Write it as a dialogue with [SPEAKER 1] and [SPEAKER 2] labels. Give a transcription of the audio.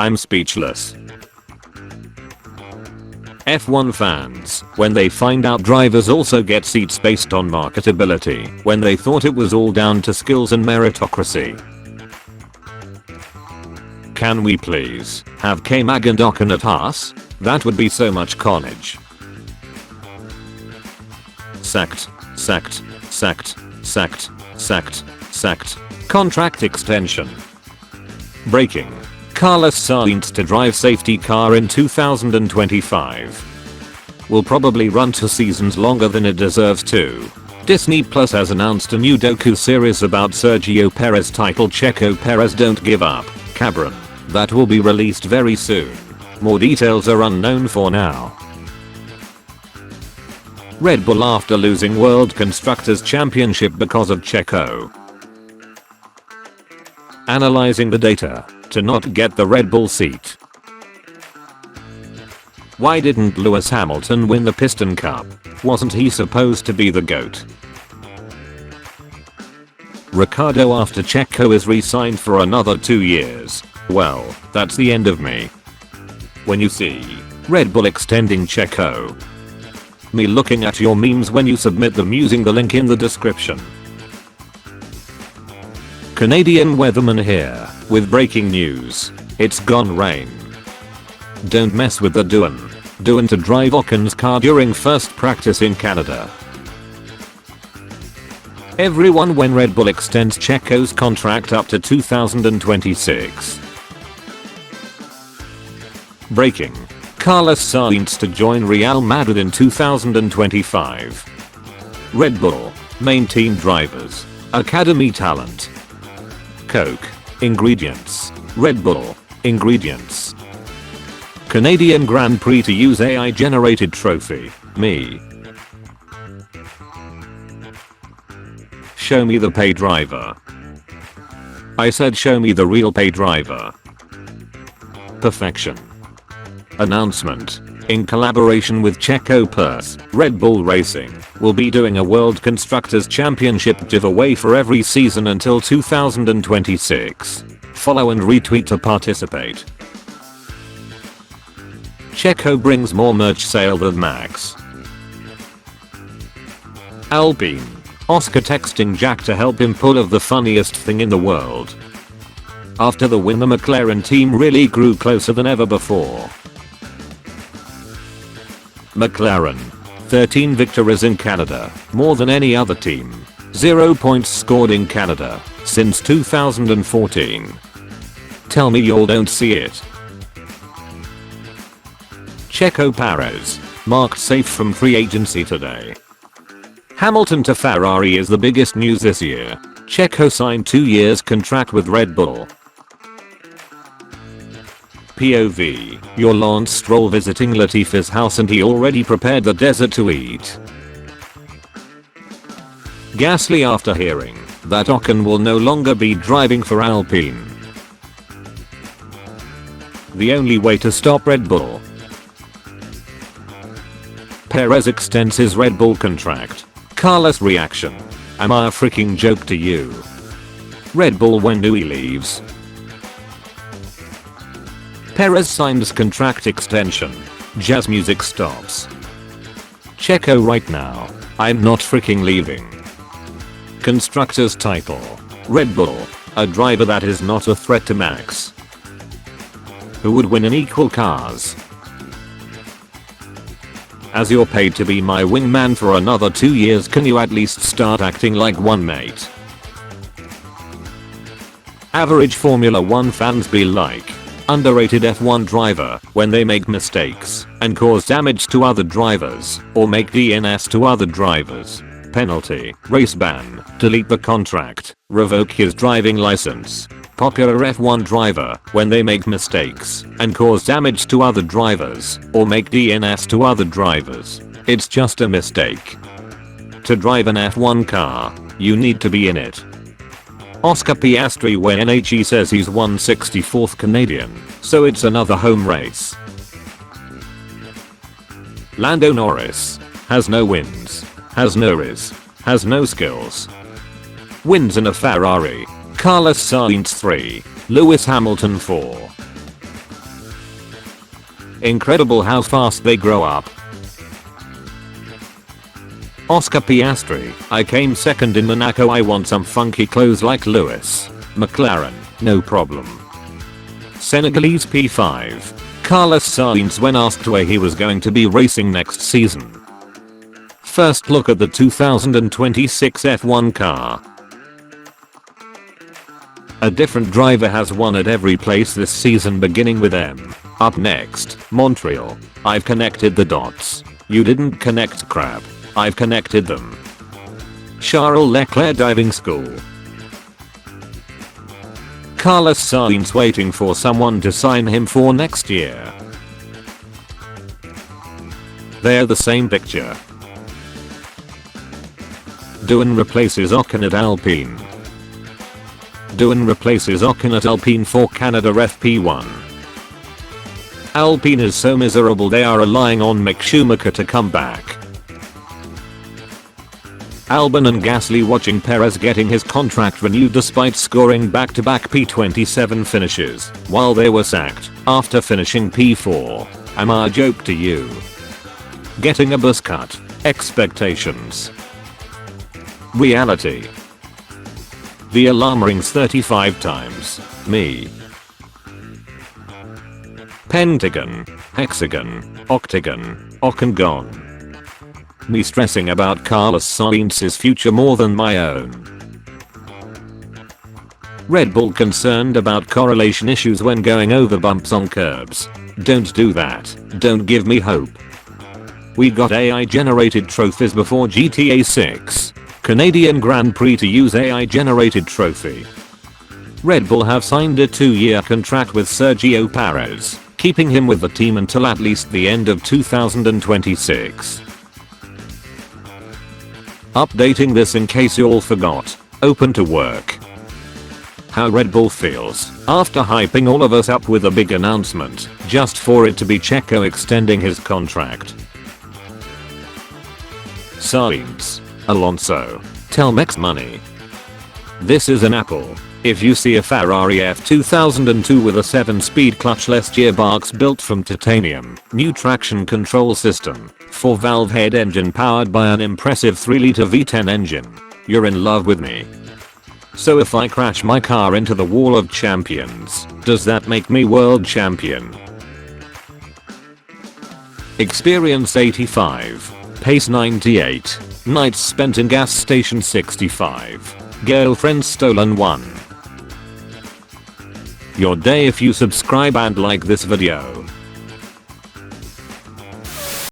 [SPEAKER 1] I'm speechless. F1 fans, when they find out drivers also get seats based on marketability, when they thought it was all down to skills and meritocracy. Can we please have K-Mag and Ocon at Haas? That would be so much carnage. Sacked. Contract extension. Breaking. Carlos Sainz to drive safety car in 2025. Will probably run 2 seasons longer than it deserves to. Disney Plus has announced a new docu-series about Sergio Perez titled Checo Perez Don't Give Up, Cabron, that will be released very soon. More details are unknown for now. Red Bull after losing World Constructors' Championship because of Checo. Analyzing the data to not get the Red Bull seat. Why didn't Lewis Hamilton win the Piston Cup? Wasn't he supposed to be the GOAT? Ricciardo after Checo is re-signed for another 2 years. Well, that's the end of me. When you see Red Bull extending Checo. Me looking at your memes when you submit them using the link in the description. Canadian weatherman here with breaking news. It's gone rain. Don't mess with the Doing to drive Ocon's car during first practice in Canada. Everyone when Red Bull extends Checo's contract up to 2026. Breaking. Carlos Sainz to join Real Madrid in 2025. Red Bull. Main team drivers. Academy talent. Coke. Ingredients. Red Bull. Ingredients. Canadian Grand Prix to use AI generated trophy. Me. Show me the pay driver. I said show me the real pay driver. Perfection. Announcement. In collaboration with Checo Perez, Red Bull Racing will be doing a World Constructors' Championship giveaway for every season until 2026. Follow and retweet to participate. Checo brings more merch sale than Max. Alpine. Oscar texting Jack to help him pull off the funniest thing in the world. After the win, the McLaren team really grew closer than ever before. McLaren. 13 victories in Canada, more than any other team. 0 points scored in Canada since 2014. Tell me y'all don't see it. Checo Perez. Marked safe from free agency today. Hamilton to Ferrari is the biggest news this year. Checo signed 2 years contract with Red Bull. POV. Your Lance Stroll visiting Latifi's house and he already prepared the dessert to eat. Gasly after hearing that Ocon will no longer be driving for Alpine. The only way to stop Red Bull. Perez extends his Red Bull contract. Carlos reaction. Am I a freaking joke to you? Red Bull when Newey leaves. Perez signs contract extension. Jazz music stops. Checo right now. I'm not freaking leaving. Constructors title. Red Bull. A driver that is not a threat to Max. Who would win in equal cars? As you're paid to be my wingman for another 2 years, can you at least start acting like one, mate? Average Formula 1 fans be like. Underrated F1 driver when they make mistakes and cause damage to other drivers or make DNS to other drivers. Penalty, race ban, delete the contract, revoke his driving license. Popular F1 driver when they make mistakes and cause damage to other drivers or make DNS to other drivers. It's just a mistake. To drive an F1 car, you need to be in it. Oscar Piastri when NHE says he's 164th Canadian, so it's another home race. Lando Norris has no wins, has no riz, has no skills. Wins in a Ferrari. Carlos Sainz 3, Lewis Hamilton 4. Incredible how fast they grow up. Oscar Piastri, I came second in Monaco. I want some funky clothes like Lewis. McLaren, no problem. Senegalese P5. Carlos Sainz when asked where he was going to be racing next season. First look at the 2026 F1 car. A different driver has won at every place this season beginning with M. Up next, Montreal. I've connected the dots. You didn't connect crap. I've connected them. Charles Leclerc diving school. Carlos Sainz waiting for someone to sign him for next year. They're the same picture. Doohan replaces Ocon at Alpine. Doohan replaces Ocon at Alpine for Canada FP1. Alpine is so miserable they are relying on Mick Schumacher to come back. Albon and Gasly watching Perez getting his contract renewed despite scoring back-to-back P27 finishes while they were sacked after finishing P4. Am I a joke to you? Getting a bus cut. Expectations. Reality. The alarm rings 35 times. Me. Pentagon. Hexagon. Octagon. Octagon. Me stressing about Carlos Sainz's future more than my own. Red Bull concerned about correlation issues when going over bumps on curbs. Don't do that. Don't give me hope. We got AI generated trophies before GTA 6. Canadian Grand Prix to use AI generated trophy. Red Bull have signed a 2-year contract with Sergio Perez, keeping him with the team until at least the end of 2026. Updating this in case you all forgot. Open to work. How Red Bull feels after hyping all of us up with a big announcement just for it to be Checo extending his contract. Sainz. Alonso. Telmex money. This is an Apple. If you see a Ferrari F2002 with a 7-speed clutchless gearbox built from titanium, new traction control system, 4-valve head engine powered by an impressive 3-liter V10 engine, you're in love with me. So if I crash my car into the wall of champions, does that make me world champion? Experience 85. Pace 98. Nights spent in gas station 65. Girlfriend stolen 1. Your day if you subscribe and like this video.